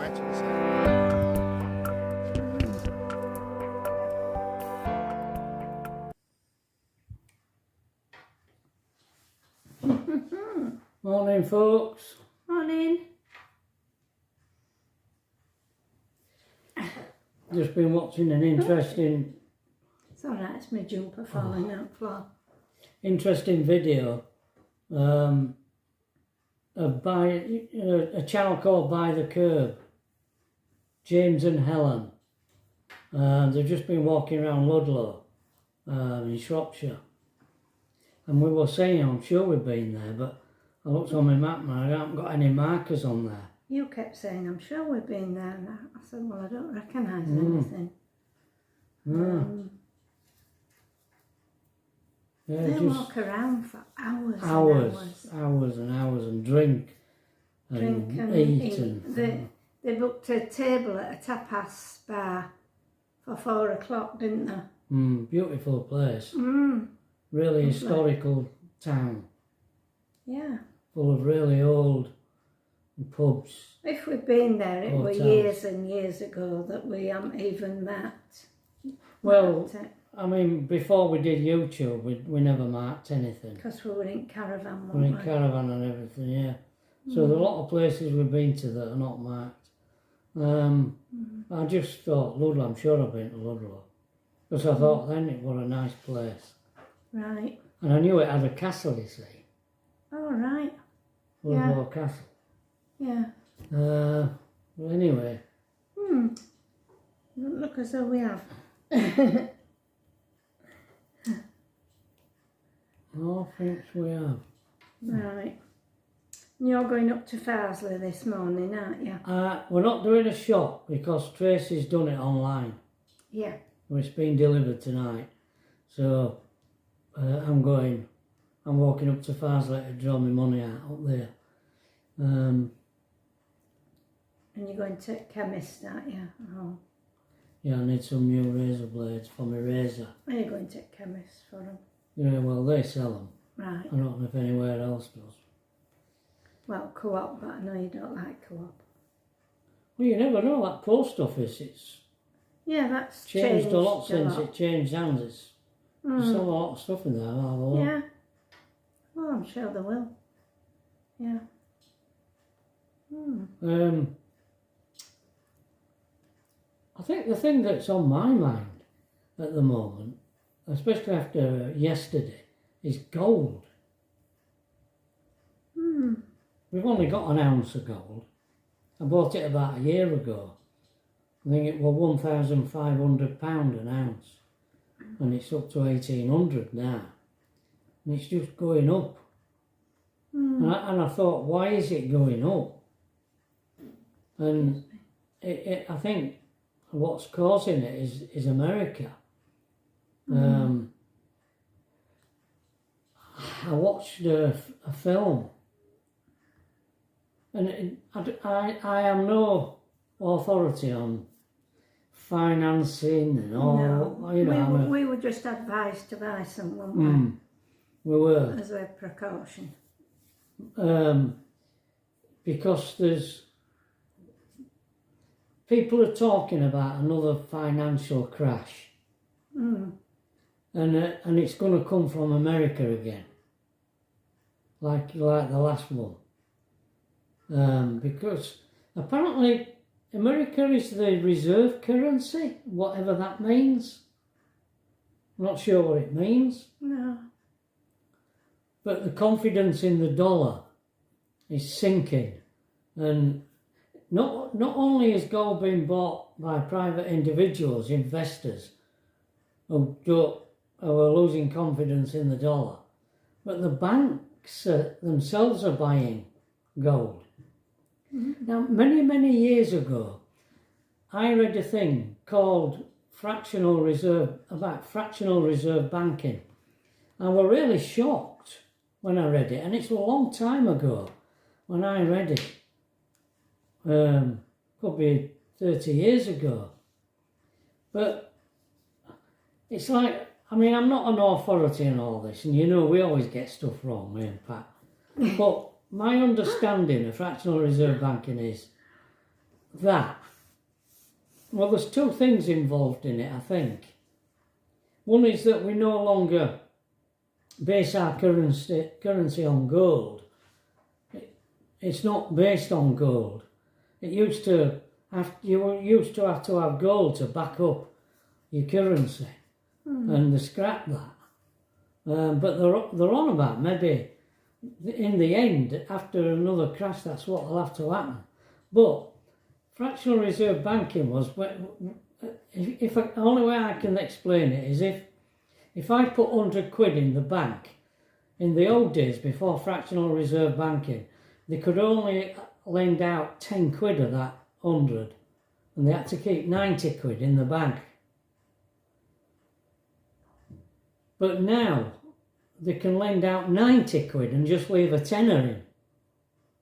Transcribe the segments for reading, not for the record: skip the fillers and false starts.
actually say. Morning, folks. Morning. Just been watching an interesting It's alright, it's my jumper falling out the floor. video by a channel called By the Curb, James and Helen. They've just been walking around Ludlow in Shropshire, and we were saying, I'm sure we've been there, but I looked on my map and I haven't got any markers on there. You kept saying, I'm sure we've been there, and I said, well, I don't recognise anything. Yeah, They just walk around for hours and hours and drink and eat. And they booked a table at a tapas bar for 4 o'clock, didn't they? Beautiful place. Really Lovely. historical town. Yeah. Full of really old pubs. If we'd been there, it were Hotels. years and years ago that we haven't even met. Well, I mean, before we did YouTube, we never marked anything. Because we were in caravan, We're in weren't we? caravan and everything, yeah. So there are a lot of places we've been to that are not marked. I just thought, Ludlow, I'm sure I've been to Ludlow. Because I thought then it was a nice place. Right. And I knew it had a castle, you see. Oh, right. Ludlow Castle. Yeah. Well, anyway. Doesn't look as though we have. Oh, thanks we have. Right. You're going up to Farler this morning, aren't you? We're not doing a shop because Tracy's done it online. Yeah. Well, it's been delivered tonight. So I'm walking up to Farsley to draw my money out up there. And you're going to chemist, aren't you? Oh. Yeah, I need some new razor blades for my razor. Are you going to chemist for them? Yeah, well, they sell them. Right. I don't know if anywhere else does. Well, co-op, but I know you don't like co-op. Well, you never know, that post office, it's Yeah, that's changed a lot since it changed hands. There's still a lot of stuff in there, I'll have a look. Yeah. Well, I'm sure they will. Yeah. I think the thing that's on my mind at the moment, especially after yesterday, is gold. We've only got an ounce of gold. I bought it about a year ago. I think it was £1,500 an ounce. And it's up to 1,800 now. And it's just going up. And I thought, why is it going up? And I think what's causing it is America. I watched a film, and I am no authority on financing and all. No. You know, we were just advised to buy some, weren't we were. we? As a precaution. Because there's people are talking about another financial crash, and it's going to come from America again, like the last one, because apparently America is the reserve currency, whatever that means. I'm not sure what it means. No. But the confidence in the dollar is sinking, and not only has gold been bought by private individuals, investors, who are losing confidence in the dollar, but the banks themselves are buying gold. Now, many years ago, I read a thing called Fractional Reserve, about fractional reserve banking. I was really shocked when I read it, and it's a long time ago when I read it. Could be 30 years ago. But it's like, I mean, I'm not an authority in all this, and you know we always get stuff wrong, me and Pat. But my understanding of fractional reserve banking is that, well, there's two things involved in it, I think. One is that we no longer base our currency on gold. It's not based on gold. You used to have to have gold to back up your currency, and they scrapped that. But they're on about maybe in the end, after another crash, that's what will have to happen. But fractional reserve banking was, if the only way I can explain it is if I put 100 quid in the bank, in the old days before fractional reserve banking, they could only lend out 10 quid of that 100, and they had to keep 90 quid in the bank. But now they can lend out 90 quid and just leave a tenner in.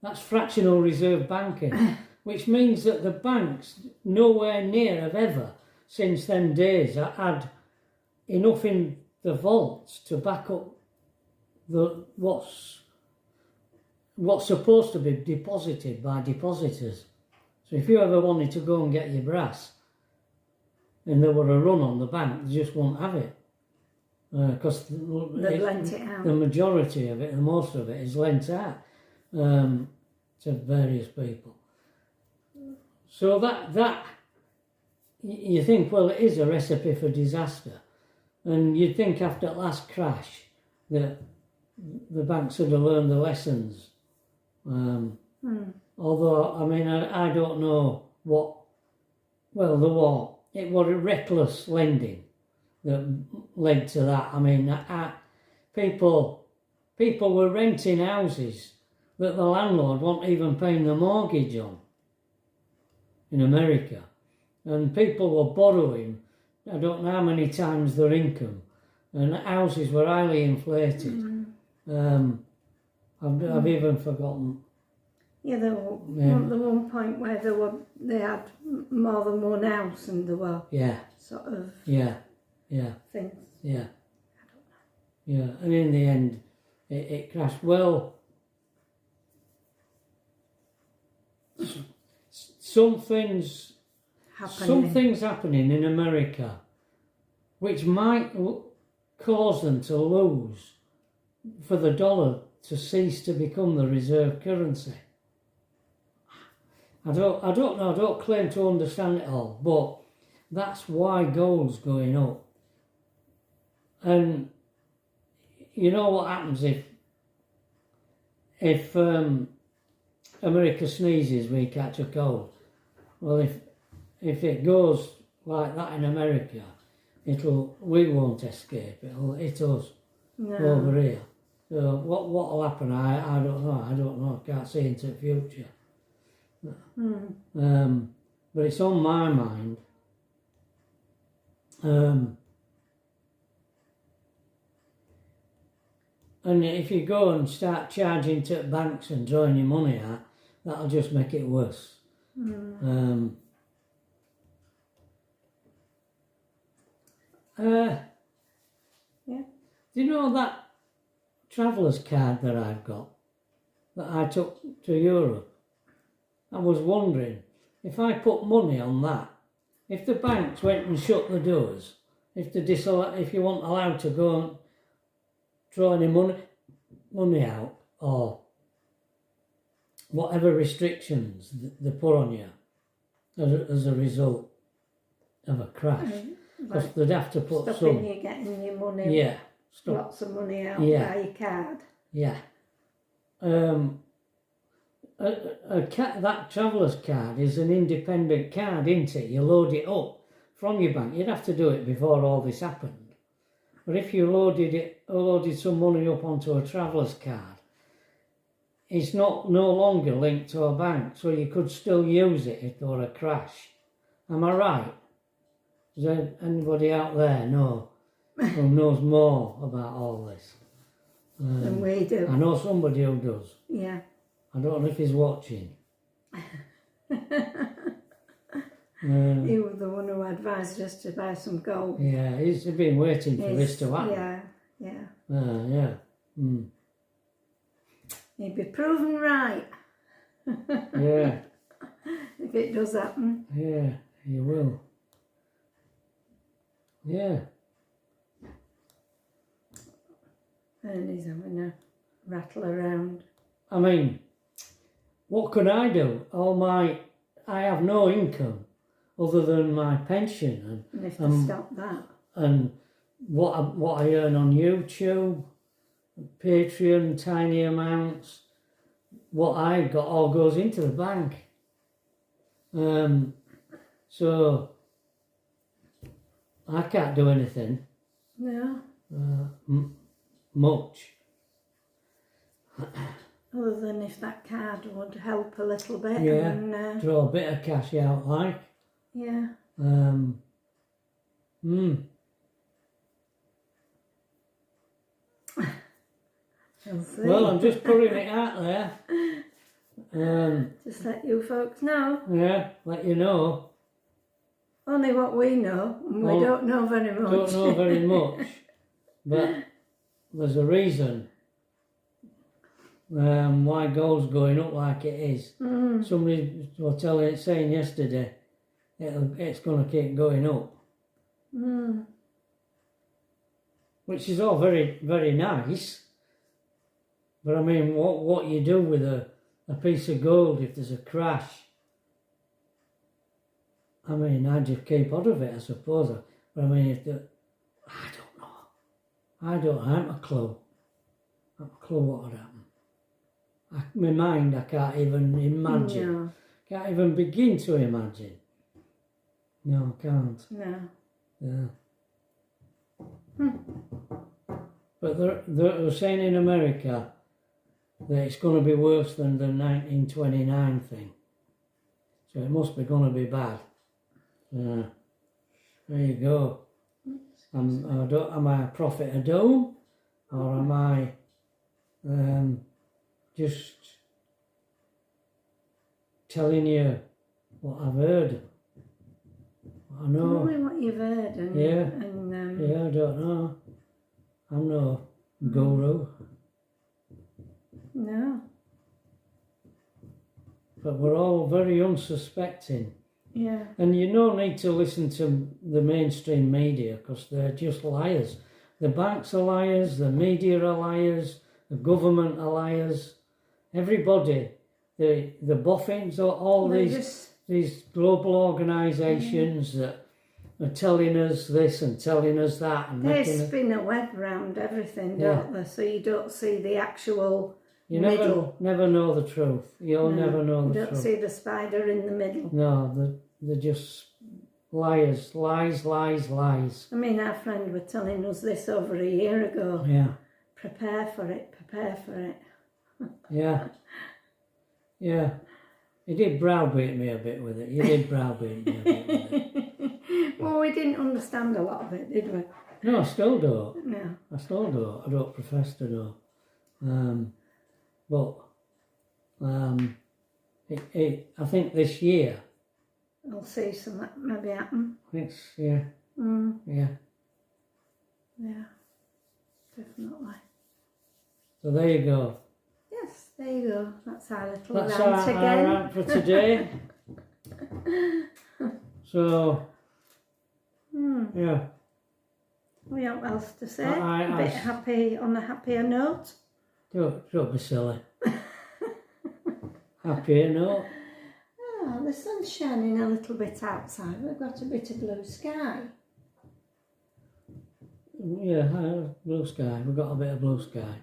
That's fractional reserve banking, which means that the banks nowhere near have ever, since them days, had enough in the vaults to back up what's supposed to be deposited by depositors. So if you ever wanted to go and get your brass and there were a run on the bank, they just won't have it. Because the majority of it, and most of it, is lent out to various people. So that you think, well, it is a recipe for disaster, and you'd think after the last crash that the banks would have learned the lessons. Although, I mean, I don't know what. Well, it was reckless lending that led to that. I mean, people were renting houses that the landlord wasn't even paying the mortgage on in America, and people were borrowing, I don't know how many times their income, and houses were highly inflated. I've even forgotten. Yeah, there was the one point where they had more than one house, and there were sort of things. Yeah. Yeah, and in the end, it crashed. Well, some things happening in America which might cause them to lose, for the dollar to cease to become the reserve currency. I don't know, I don't claim to understand it all, but that's why gold's going up. And you know what happens if America sneezes, we catch a cold. Well, if it goes like that in America, we won't escape. It'll hit us over here. So what will happen? I don't know. I can't see into the future. But it's on my mind. And if you go and start charging to banks and drawing your money out, that'll just make it worse. Do you know that traveller's card that I've got, that I took to Europe? I was wondering, if I put money on that, if the banks went and shut the doors, if you weren't allowed to go and draw any money out, or whatever restrictions they put on you as a result of a crash, because they'd have to put stopping you getting your money, lots of money out by your card. Yeah. That traveller's card is an independent card, isn't it? You load it up from your bank. You'd have to do it before all this happened. But if you loaded some money up onto a traveller's card, it's no longer linked to a bank, so you could still use it if there were a crash. Am I right? Is there anybody out there who knows more about all this? Than we do. I know somebody who does. Yeah. I don't know if he's watching. He was the one who advised us to buy some gold. Yeah, he's been waiting for this to happen. Yeah. He'd be proven right. Yeah. If it does happen. Yeah, you will. Yeah. Ernie's having a rattle around. I mean, what could I do? I have no income other than my pension And if to stop that. And what I earn on YouTube, Patreon, tiny amounts. What I got all goes into the bank. So I can't do anything. No. Much. Other than if that card would help a little bit. Yeah. And, draw a bit of cash out, like. Yeah. Well, I'm just putting it out there. Just let you folks know. Yeah, let you know. Only what we know, and we don't know very much. Don't know very much, but there's a reason why gold's going up like it is. Somebody was saying yesterday, it's going to keep going up. Which is all very, very nice. But I mean, what you do with a piece of gold if there's a crash? I mean, I just keep out of it, I suppose. But I mean, I don't know. I haven't a clue. I haven't a clue what would happen. My mind, I can't even imagine. No. Can't even begin to imagine. No, I can't. No. Yeah. But they're saying in America that it's going to be worse than the 1929 thing. So it must be going to be bad. There you go. Am I a prophet of doom? Or am I just telling you what I've heard? I know. Only what you've heard. And, yeah, I don't know. I'm no guru. No. But we're all very unsuspecting. Yeah. And you don't need to listen to the mainstream media because they're just liars. The banks are liars, the media are liars, the government are liars. Everybody, the boffins, all these global organisations that are telling us this and telling us that. And they spin a web round everything, don't they? So you don't see the actual middle. Never know the truth. You'll never know the truth. You don't see the spider in the middle. No, they're just liars. Lies. I mean, our friend was telling us this over a year ago. Yeah. Prepare for it. Yeah. Yeah. He did browbeat me a bit with it. You did browbeat me a bit with it. Well, we didn't understand a lot of it, did we? No, I still don't. No. I still don't. I don't profess to know. But I think this year... I'll see some maybe happen. Yeah. Yeah. Yeah. Definitely. So there you go. Yes, there you go. That's our little That's rant again. Our rant for today. So, yeah. We have what else to say. A bit happy on a happier note. Don't be silly. Happier note. Oh, the sun's shining a little bit outside. We've got a bit of blue sky. Yeah, blue sky. We've got a bit of blue sky.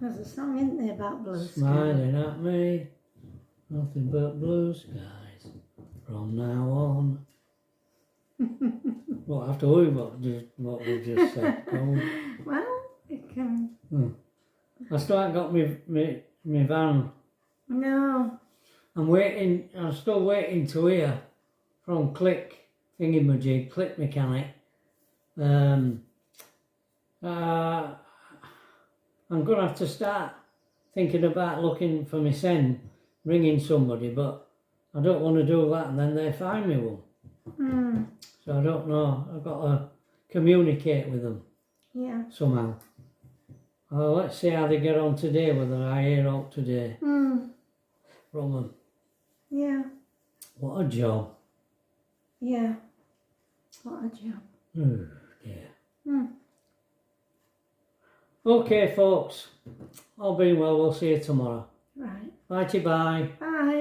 There's a song, isn't there, about blue sky? Smiling at me. Nothing but blue skies from now on. What, after what we just said? Well, it can... I still haven't got my van. No. I'm still waiting to hear from Click Mechanic. I'm going to have to start thinking about looking for my son, ringing somebody, but I don't want to do that and then they find me one. So I don't know. I've got to communicate with them. Yeah. Somehow. Let's see how they get on today, whether I hear out today from them. Yeah. What a job. Yeah. What a job. Oh dear. Okay, folks. All being well, we'll see you tomorrow. Right. Bye-bye. Bye.